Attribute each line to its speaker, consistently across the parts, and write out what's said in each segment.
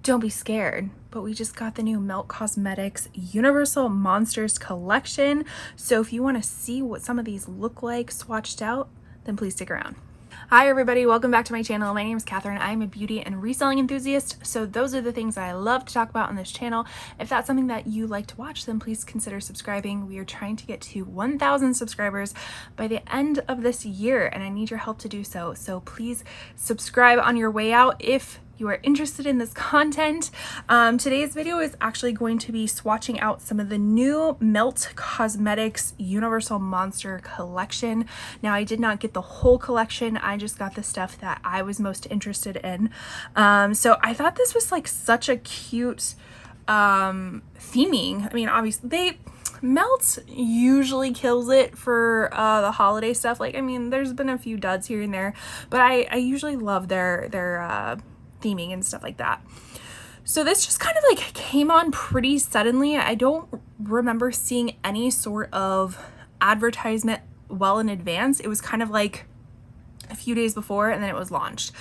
Speaker 1: Don't be scared, but we just got the new Melt Cosmetics Universal Monsters collection. So if you want to see what some of these look like swatched out, then please stick around. Hi everybody, welcome back to my channel. My name is Catherine. I'm a beauty and reselling enthusiast, so those are the things that I love to talk about on this channel. If that's something that you like to watch, then please consider subscribing. We are trying to get to 1,000 subscribers by the end of this year, and I need your help to do so. So please subscribe on your way out if you are interested in this content. Today's video is actually going to be swatching out some of the new Melt Cosmetics Universal Monster collection. Now, I did not get the whole collection. I just got the stuff that I was most interested in. So I thought this was like such a cute theming. I mean, obviously Melt usually kills it for the holiday stuff. Like, I mean, there's been a few duds here and there, but I usually love their theming and stuff like that. So this just kind of like came on pretty suddenly. I don't remember seeing any sort of advertisement well in advance. It was kind of like a few days before and then it was launched.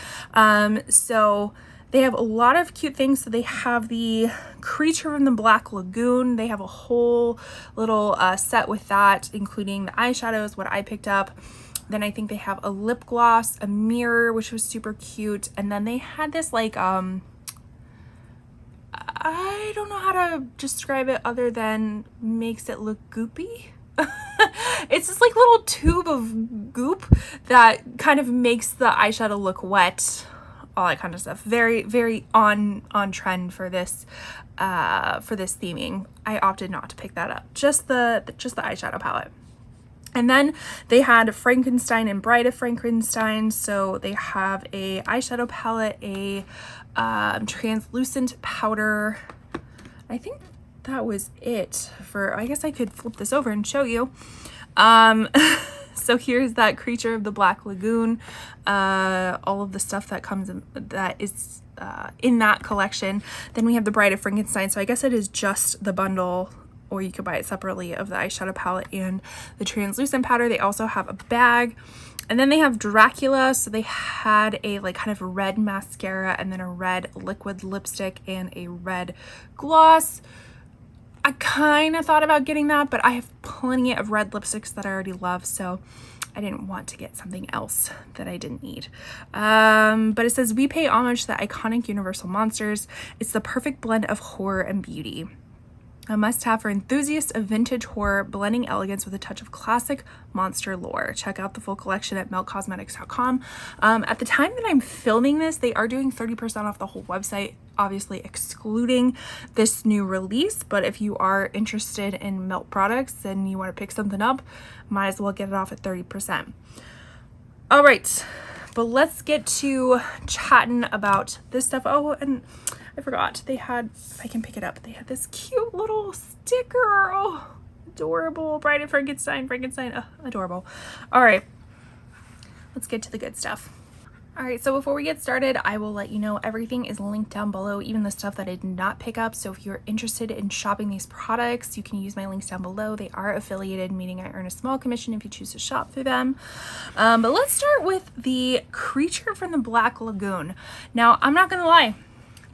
Speaker 1: So they have a lot of cute things. So they have the Creature from the Black Lagoon. They have a whole little set with that, including the eyeshadows, what I picked up. Then I think they have a lip gloss, a mirror, which was super cute. And then they had this like, I don't know how to describe it other than makes it look goopy. It's this like little tube of goop that kind of makes the eyeshadow look wet, all that kind of stuff. Very, very on trend for this theming. I opted not to pick that up. Just the eyeshadow palette. And then they had Frankenstein and Bride of Frankenstein. So they have a eyeshadow palette, a translucent powder. I think that was it for, I guess I could flip this over and show you. So here's that Creature of the Black Lagoon, all of the stuff that comes in, that is in that collection. Then we have the Bride of Frankenstein. So I guess it is just the bundle, or you could buy it separately, of the eyeshadow palette and the translucent powder. They also have a bag. And then they have Dracula. So they had a like kind of red mascara and then a red liquid lipstick and a red gloss. I kind of thought about getting that, but I have plenty of red lipsticks that I already love, so I didn't want to get something else that I didn't need. But it says, we pay homage to the iconic Universal Monsters. It's the perfect blend of horror and beauty. A must-have for enthusiasts of vintage horror, blending elegance with a touch of classic monster lore. Check out the full collection at meltcosmetics.com. At the time that I'm filming this, they are doing 30% off the whole website, obviously excluding this new release. But if you are interested in Melt products and you want to pick something up, might as well get it off at 30%. All right, but let's get to chatting about this stuff. Oh, and I forgot, they had, if I can pick it up, they had this cute little sticker. Oh, adorable. Bride of Frankenstein, adorable. All right, let's get to the good stuff. All right, so before we get started, I will let you know everything is linked down below, even the stuff that I did not pick up. So if you're interested in shopping these products, you can use my links down below. They are affiliated, meaning I earn a small commission if you choose to shop through them. But let's start with the Creature from the Black Lagoon. Now, I'm not gonna lie,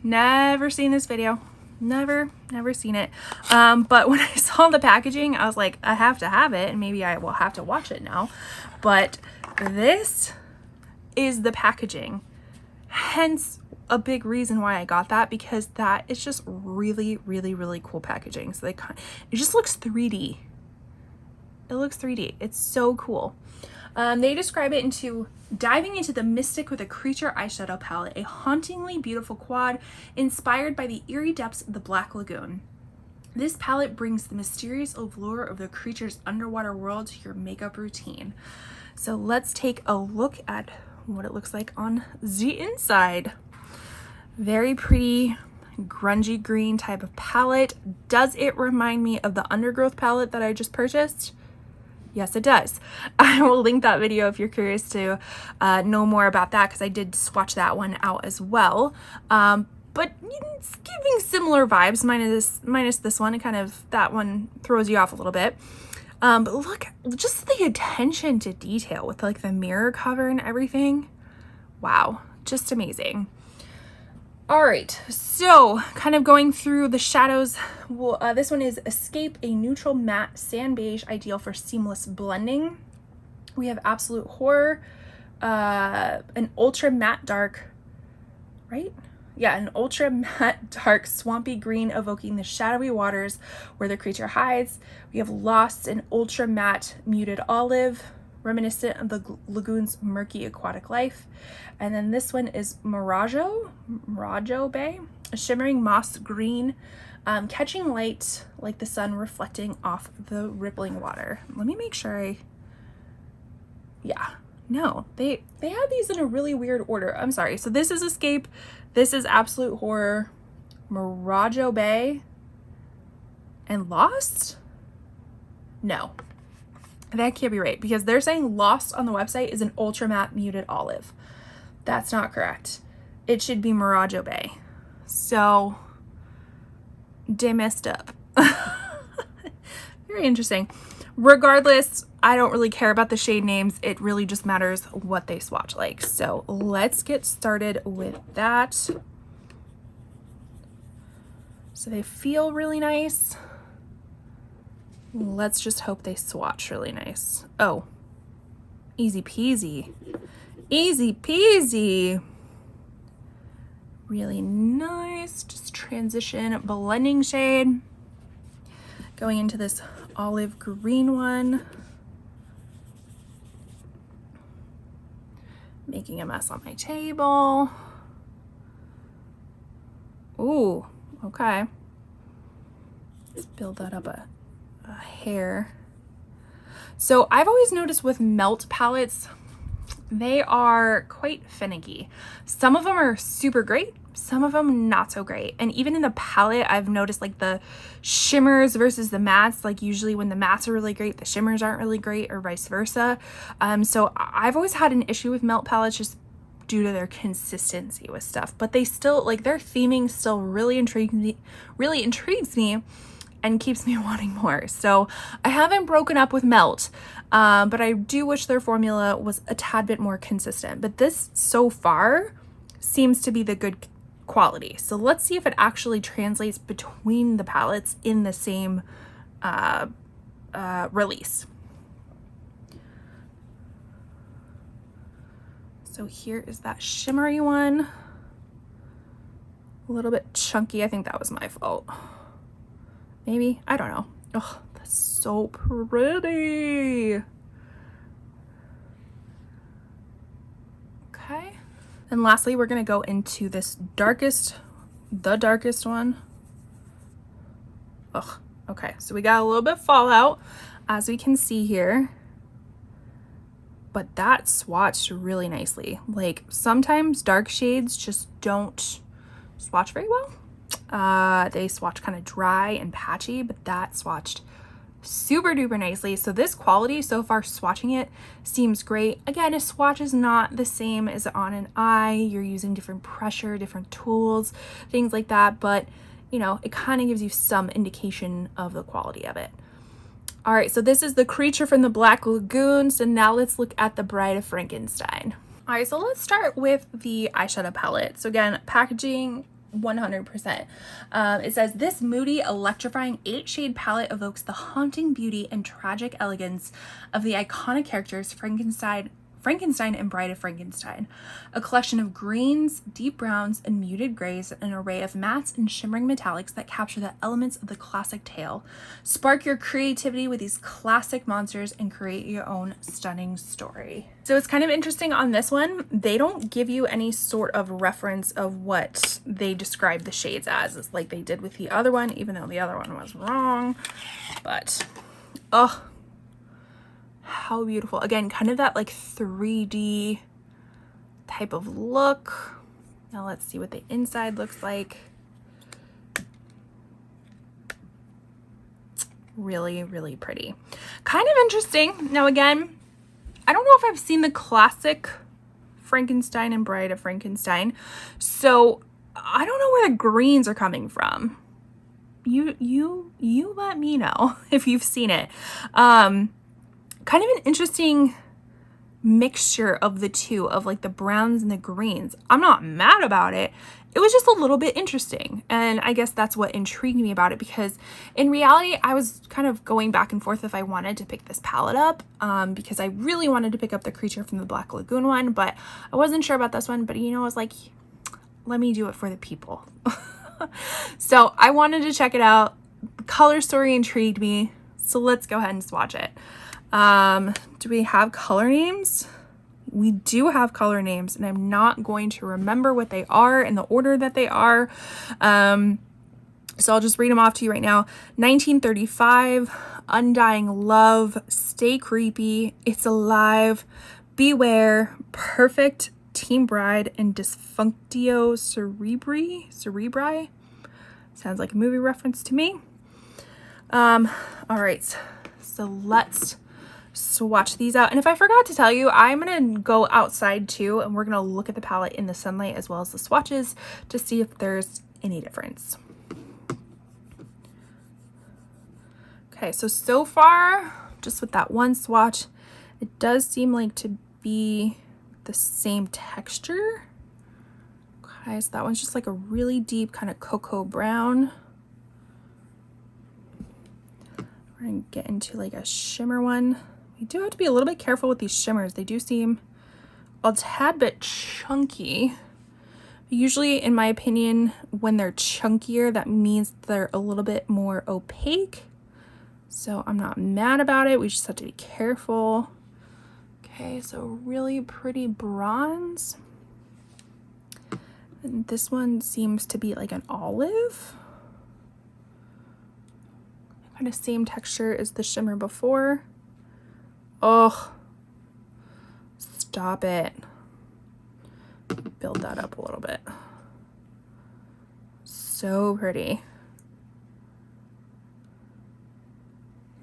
Speaker 1: never seen this video. Never seen it. But when I saw the packaging, I was like, I have to have it, and maybe I will have to watch it now. But this is the packaging, hence a big reason why I got that, because that is just really cool packaging. So it just looks 3D. It looks 3D. It's so cool. They describe it into diving into the mystic with a creature eyeshadow palette, a hauntingly beautiful quad inspired by the eerie depths of the Black Lagoon. This palette brings the mysterious allure of the creature's underwater world to your makeup routine. So let's take a look at what it looks like on the inside. Very pretty grungy green type of palette. Does it remind me of the Undergrowth palette that I just purchased? Yes, it does. I will link that video if you're curious to know more about that, because I did swatch that one out as well. But it's giving similar vibes, minus this one. It kind of, that one throws you off a little bit. But look, just the attention to detail with like the mirror cover and everything. Wow, just amazing. All right, so kind of going through the shadows. Well, this one is Escape, a neutral matte sand beige, ideal for seamless blending. We have Absolute Horror, an ultra matte dark, right? Yeah, an ultra matte dark swampy green evoking the shadowy waters where the creature hides. We have Lost, an ultra matte muted olive, reminiscent of the lagoon's murky aquatic life. And then this one is Miraggio Bay, a shimmering moss green, catching light like the sun reflecting off the rippling water. Let me make sure no, they have these in a really weird order. I'm sorry. So this is Escape, this is Absolute Horror, Miraggio Bay, and Lost? No, that can't be right, because they're saying Lost on the website is an ultra matte muted olive. That's not correct. It should be Miraggio Bay. So they messed up. Very interesting. Regardless, I don't really care about the shade names. It really just matters what they swatch like. So let's get started with that. So they feel really nice. Let's just hope they swatch really nice. Oh, easy peasy. Easy peasy. Really nice. Just transition blending shade. Going into this olive green one. Making a mess on my table. Ooh, okay. Let's build that up a hair. So I've always noticed with melt palettes, they are quite finicky. Some of them are super great, some of them not so great. And even in the palette, I've noticed like the shimmers versus the mattes, like usually when the mattes are really great, the shimmers aren't really great, or vice versa. So I've always had an issue with melt palettes just due to their consistency with stuff, but they still, like, their theming still really intrigues me and keeps me wanting more. So I haven't broken up with melt, but I do wish their formula was a tad bit more consistent. But this so far seems to be the good quality. So let's see if it actually translates between the palettes in the same release. So here is that shimmery one. A little bit chunky. I think that was my fault. Maybe, I don't know. Oh, that's so pretty. Okay. And lastly, we're gonna go into this the darkest one. Ugh, okay, so we got a little bit fallout, as we can see here. But that swatched really nicely. Like, sometimes dark shades just don't swatch very well. They swatch kind of dry and patchy, but that swatched super duper nicely. So this quality so far, swatching it seems great. Again, a swatch is not the same as on an eye. You're using different pressure, different tools, things like that, but you know, it kind of gives you some indication of the quality of it. All right, so this is the creature from the Black Lagoon. So now let's look at the Bride of Frankenstein. All right, so let's start with the eyeshadow palette. So again, packaging 100%. It says, this moody, electrifying 8-shade palette evokes the haunting beauty and tragic elegance of the iconic characters Frankenstein and Bride of Frankenstein. A collection of greens, deep browns, and muted grays, an array of mattes and shimmering metallics that capture the elements of the classic tale. Spark your creativity with these classic monsters and create your own stunning story. So it's kind of interesting on this one, they don't give you any sort of reference of what they describe the shades as. It's like they did with the other one, even though the other one was wrong. But, oh, how beautiful. Again, kind of that like 3D type of look. Now let's see what the inside looks like. Really, really pretty. Kind of interesting. Now again, I don't know if I've seen the classic Frankenstein and Bride of Frankenstein, so I don't know where the greens are coming from. You let me know if you've seen it. Kind of an interesting mixture of the two, of like the browns and the greens. I'm not mad about it. it was just a little bit interesting. And I guess that's what intrigued me about it, because in reality, I was kind of going back and forth if I wanted to pick this palette up, because I really wanted to pick up the Creature from the Black Lagoon one, but I wasn't sure about this one. But, you know, I was like, let me do it for the people. So I wanted to check it out. The color story intrigued me. So let's go ahead and swatch it. Do we have color names? We do have color names, and I'm not going to remember what they are in the order that they are. So I'll just read them off to you right now. 1935, Undying Love, Stay Creepy, It's Alive, Beware, Perfect, Teen Bride, and Dysfunctio Cerebri. Sounds like a movie reference to me. All right, so let's swatch these out. And if I forgot to tell you, I'm gonna go outside too, and we're gonna look at the palette in the sunlight as well as the swatches to see if there's any difference. Okay, so far, just with that one swatch, it does seem like to be the same texture. Okay, so that one's just like a really deep kind of cocoa brown. We're gonna get into like a shimmer one. You do have to be a little bit careful with these shimmers. They do seem a tad bit chunky. Usually, in my opinion, when they're chunkier, that means they're a little bit more opaque. So I'm not mad about it. We just have to be careful. Okay, so really pretty bronze. And this one seems to be like an olive. Kind of same texture as the shimmer before. Oh, stop it. Build that up a little bit. So pretty.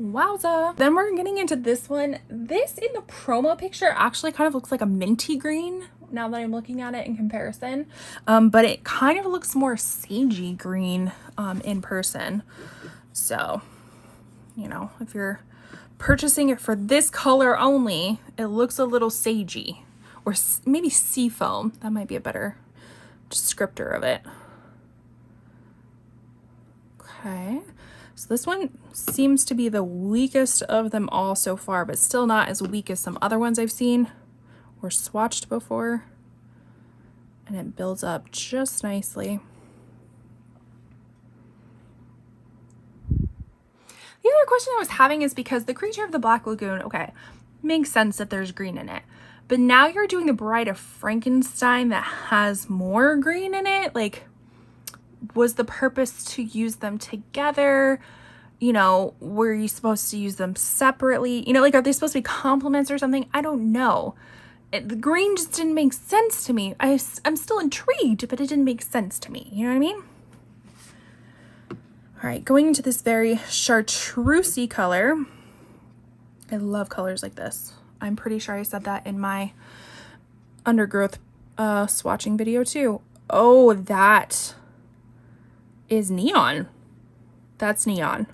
Speaker 1: Wowza. Then we're getting into this one. This in the promo picture actually kind of looks like a minty green now that I'm looking at it in comparison. But it kind of looks more sagey green in person. So, you know, if you're purchasing it for this color only, it looks a little sagey, or maybe seafoam. That might be a better descriptor of it. Okay, so this one seems to be the weakest of them all so far, but still not as weak as some other ones I've seen or swatched before. And it builds up just nicely. The other question I was having is because the Creature of the Black Lagoon, okay, makes sense that there's green in it. But now you're doing the Bride of Frankenstein that has more green in it. Like, was the purpose to use them together? You know, were you supposed to use them separately? You know, like, are they supposed to be complements or something? I don't know. The green just didn't make sense to me. I'm still intrigued, but it didn't make sense to me. You know what I mean? All right, going into this very chartreusey color. I love colors like this. I'm pretty sure I said that in my undergrowth swatching video too. Oh, that is neon. That's neon.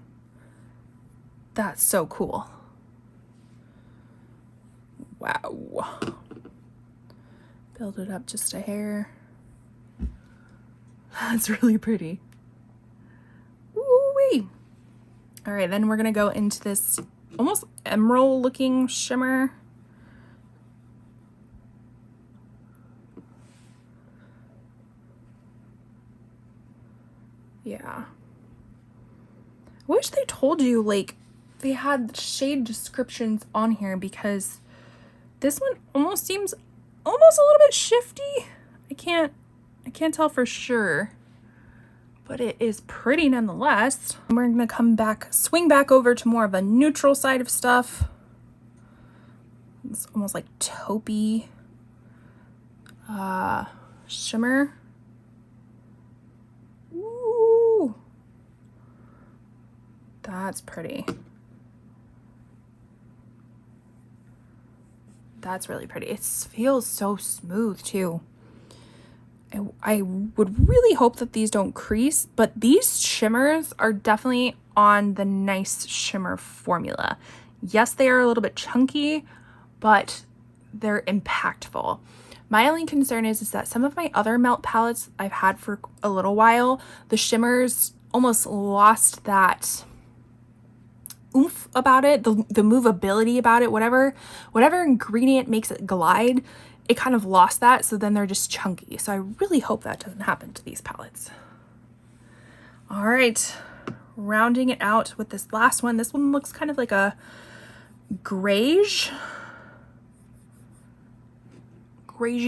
Speaker 1: That's so cool. Wow. Build it up just a hair. That's really pretty. Woo-wee. All right, then we're gonna go into this almost emerald looking shimmer. Yeah. I wish they told you, like, they had shade descriptions on here, because this one almost seems almost a little bit shifty. I can't tell for sure, but it is pretty nonetheless. We're gonna swing back over to more of a neutral side of stuff. It's almost like taupey shimmer. Ooh, that's pretty. That's really pretty. It feels so smooth too. I would really hope that these don't crease, but these shimmers are definitely on the nice shimmer formula. Yes, they are a little bit chunky, but they're impactful. My only concern is that some of my other melt palettes I've had for a little while, the shimmers almost lost that oomph about it, the movability about it, whatever ingredient makes it glide, it kind of lost that, so then they're just chunky. So I really hope that doesn't happen to these palettes. All right, rounding it out with this last one. This one looks kind of like a grayish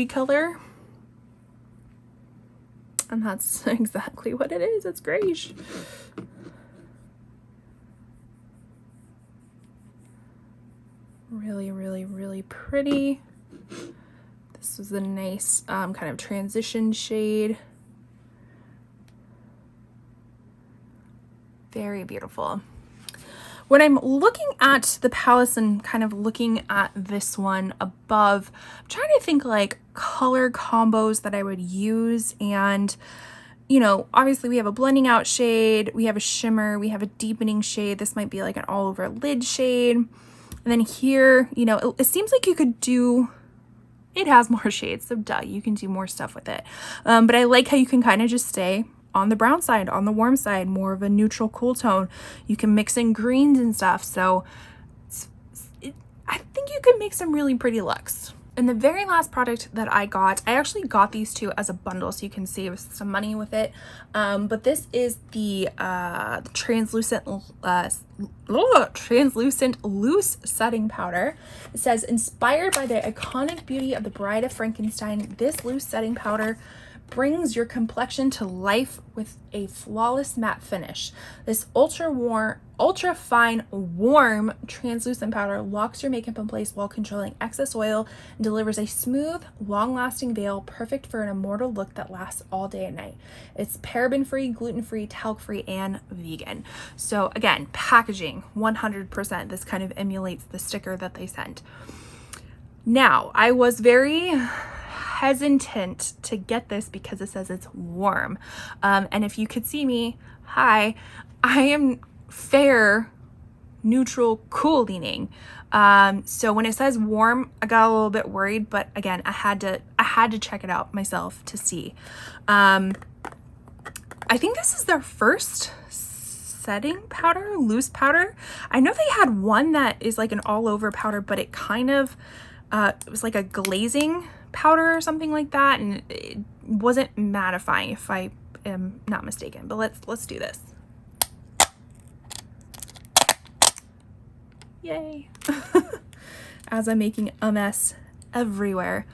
Speaker 1: color. And that's exactly what it is. It's grayish. Really, really, really pretty. This is a nice kind of transition shade. Very beautiful. When I'm looking at the palettes and kind of looking at this one above, I'm trying to think like color combos that I would use. And, you know, obviously we have a blending out shade, we have a shimmer, we have a deepening shade. This might be like an all over lid shade. And then here, you know, it seems like you could do, it has more shades, so duh, you can do more stuff with it. But I like how you can kind of just stay on the brown side, on the warm side, more of a neutral cool tone. You can mix in greens and stuff. So I think you can make some really pretty looks. And the very last product that I actually got these two as a bundle, so you can save some money with it. But this is the translucent loose setting powder. It says, inspired by the iconic beauty of the Bride of Frankenstein, this loose setting powder brings your complexion to life with a flawless matte finish. This ultra fine, warm, translucent powder locks your makeup in place while controlling excess oil and delivers a smooth, long-lasting veil perfect for an immortal look that lasts all day and night. It's paraben-free, gluten-free, talc-free, and vegan. So again, packaging, 100%. This kind of emulates the sticker that they sent. Now, I was very hesitant to get this because it says it's warm. And if you could see me, hi, I am fair, neutral, cool leaning. So when it says warm, I got a little bit worried, but again, I had to check it out myself to see. I think this is their first setting powder, loose powder. I know they had one that is like an all over powder, but it kind of, it was like a glazing powder or something like that, and it wasn't mattifying if I am not mistaken. But let's do this. Yay. As I'm making a mess everywhere.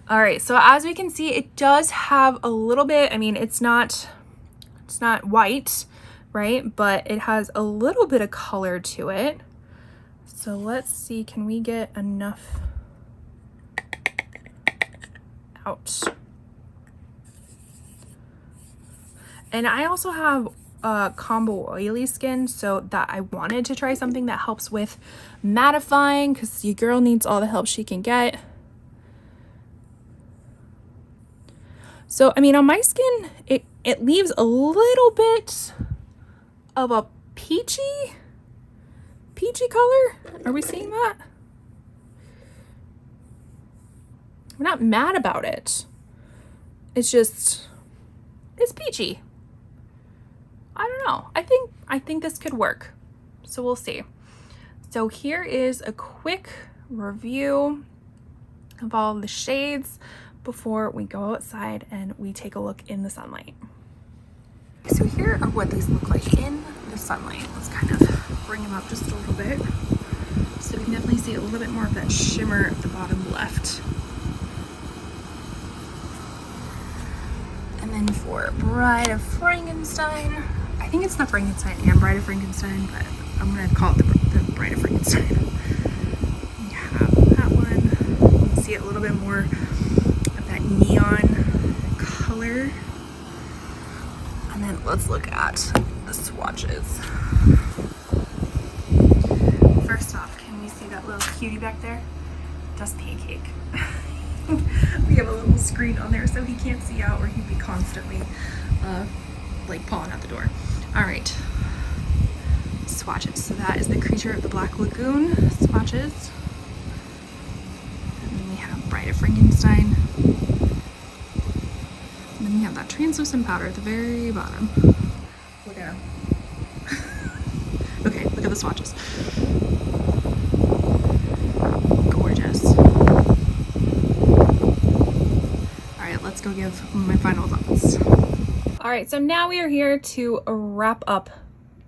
Speaker 1: All right, so as we can see, it does have a little bit, I mean, it's not white, right? But it has a little bit of color to it. So let's see, can we get enough out? And I also have combo oily skin, so that I wanted to try something that helps with mattifying, because your girl needs all the help she can get. So I mean, on my skin, it leaves a little bit of a peachy color. Are we seeing that? We're not mad about it. It's just, it's peachy. I don't know. I think this could work. So we'll see. So here is a quick review of all the shades before we go outside and we take a look in the sunlight. So here are what these look like in the sunlight. Let's kind of bring them up just a little bit. So we can definitely see a little bit more of that shimmer at the bottom left. And then for Bride of Frankenstein, I think it's the Frankenstein and Bride of Frankenstein, but I'm gonna call it the Bride of Frankenstein. We have that one. You can see a little bit more of that neon color. And then let's look at the swatches. First off, can we see that little cutie back there? That's Pancake. We have a little screen on there so he can't see out, or he'd be constantly like pawing at the door. All right, swatches. So that is the Creature of the Black Lagoon swatches. And then we have Bride of Frankenstein. And then we have that translucent powder at the very bottom. Look at them. Okay, look at the swatches. Gorgeous. Alright, let's go give my final thoughts. Alright, so now we are here to wrap up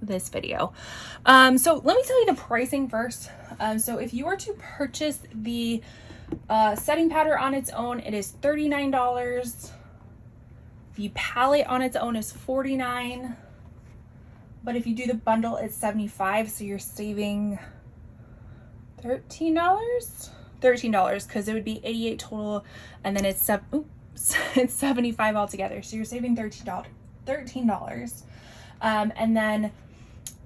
Speaker 1: this video. So let me tell you the pricing first. So if you were to purchase the setting powder on its own, it is $39. The palette on its own is $49. But if you do the bundle, it's $75. So you're saving $13? $13, because it would be $88 total, and then it's $75 altogether. So you're saving $13. And then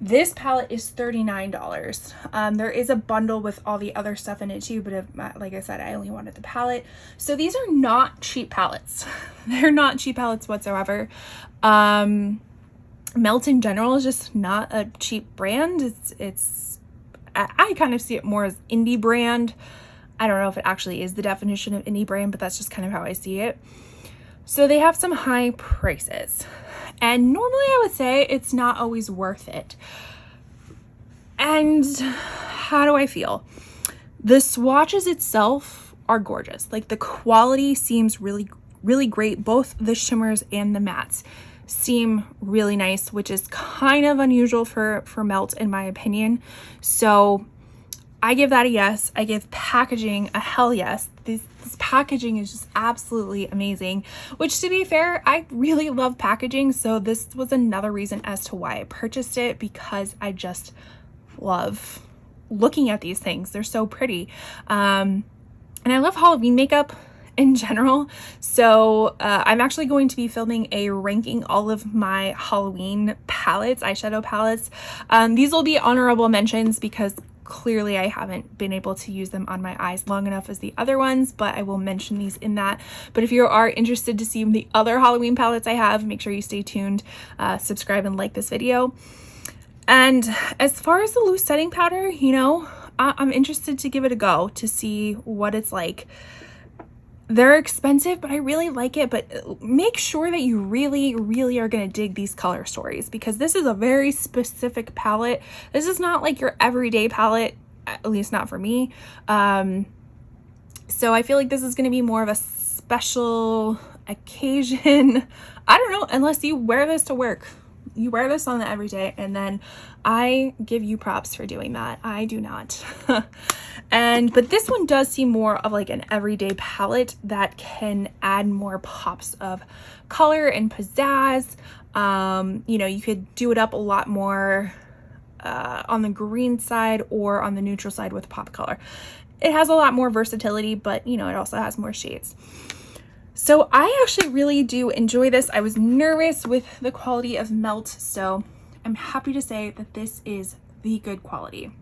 Speaker 1: this palette is $39. There is a bundle with all the other stuff in it too, but like I said, I only wanted the palette. So these are not cheap palettes. They're not cheap palettes whatsoever. Melt in general is just not a cheap brand. I kind of see it more as indie brand. I don't know if it actually is the definition of indie brand, but that's just kind of how I see it. So they have some high prices. And normally I would say it's not always worth it. And how do I feel? The swatches itself are gorgeous. Like the quality seems really, really great. Both the shimmers and the mattes seem really nice, which is kind of unusual for Melt in my opinion. So I give that a yes. I give packaging a hell yes. This packaging is just absolutely amazing, which to be fair, I really love packaging. So this was another reason as to why I purchased it, because I just love looking at these things. They're so pretty. And I love Halloween makeup in general. So I'm actually going to be filming a ranking all of my Halloween palettes, eyeshadow palettes. These will be honorable mentions because clearly I haven't been able to use them on my eyes long enough as the other ones, but I will mention these in that. But if you are interested to see the other Halloween palettes I have, make sure you stay tuned, subscribe and like this video. And as far as the loose setting powder, you know, I'm interested to give it a go to see what it's like. They're expensive, but I really like it. But make sure that you really, really are going to dig these color stories, because this is a very specific palette. This is not like your everyday palette, at least not for me. So I feel like this is going to be more of a special occasion. I don't know, unless you wear this to work. You wear this on the everyday, and then I give you props for doing that. I do not. But this one does seem more of like an everyday palette that can add more pops of color and pizzazz. You know, you could do it up a lot more on the green side or on the neutral side with pop color. It has a lot more versatility, but you know, it also has more shades. So I actually really do enjoy this. I was nervous with the quality of Melt, so I'm happy to say that this is the good quality.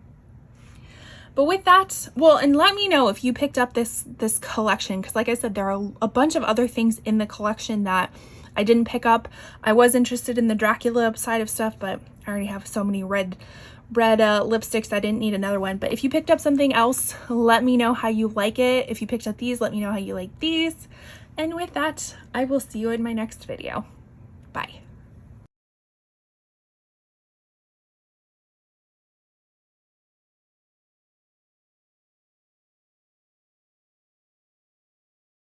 Speaker 1: But with that, well, and let me know if you picked up this collection, because like I said, there are a bunch of other things in the collection that I didn't pick up. I was interested in the Dracula side of stuff, but I already have so many red lipsticks, I didn't need another one. But if you picked up something else, let me know how you like it. If you picked up these, let me know how you like these. And with that, I will see you in my next video. Bye.